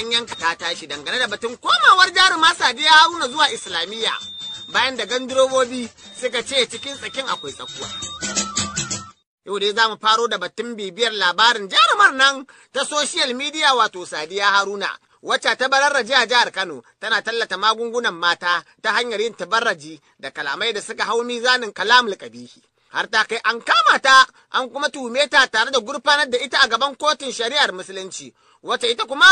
an yanka ta tashi dangane da batun komawar jaruma Sadiya Haruna zuwa Islamiyya bayan da gandirobobi suka ce cikin tsakin akwai tsakuwa. Yau dai za mu faro da batun bibiyar labarin jarumar nan ta social media wato Sadiya Haruna, wacce ta bararraje a jihar Kano tana tallata magungunan mata ta hanyar yin tabarraji da kalamai da suka hau mizanin kalamul kabihi. Har ta kai an kama ta an kuma tuhume ta tare da gurfanar da ita a gaban kotun shari'ar musulunci, wata ita kuma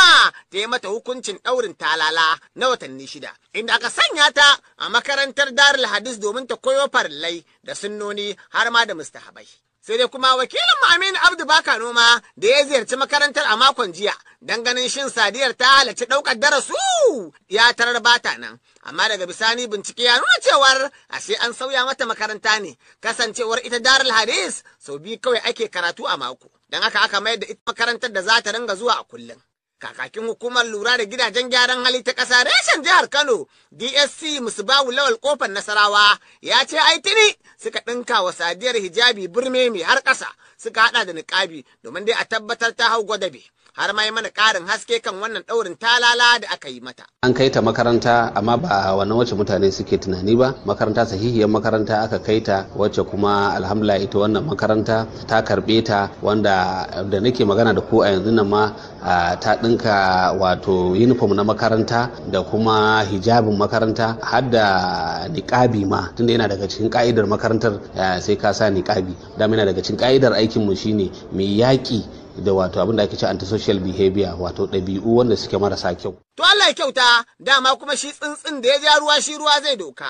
ta yi mata hukuncin ɗaurin talala na watanni 6, inda aka sanya ta a makarantar Darul Hadis domin ta koyo farillai da sunnoni har ma da mustahabai. Sai dai kuma wakilin Aminu Abdu Baka Noma da ya ziyarci makarantar a makon jiya don ganin shin Sadiyar ta halarci ɗaukar darasu ya tarar bata nan, amma daga bisani bincike ya nuna cewar ashe an sauya mata makaranta ne, kasancewar ita Darul Hadis sau 2 kawai ake karatu a mako, don haka aka mayar da ita makarantar da za ta ringa zuwa a kullum. Kakakin hukumar lura da gidajen gyaran hali ta ƙasa reshen jihar Kano DSC Musbahu Lawal Kofar Nasarawa ya ce ai tuni suka ɗinka wa Sadiyar hijabi burme mai har ƙasa suka haɗa da niƙabi domin dai a tabbatar ta hau gwadabe. Har ma yi mana ƙarin haske kan wannan ɗaurin talala da aka yi mata. An kai ta makaranta amma ba wannan wacce mutane suke tunani ba, makaranta sahihiyar makaranta aka kai ta, wacce kuma alhamdulillah ita wannan makaranta ta karɓe ta, wanda da nake magana da ku a yanzu nan ma ta ɗinka wato uniform na makaranta da kuma hijabin makaranta har da niƙabi ma, tunda yana daga cikin ka'idar makarantar sai ka sa niƙabi. Dama yana daga cikin ka'idar aikinmu shine mai yaƙi da wato abin da ake ce antisocial behavior, wato ɗabi'u wanda suke marasa kyau. To Allah ya kyauta, dama kuma shi tsuntsun da ya ja ruwa shi ruwa zai doka.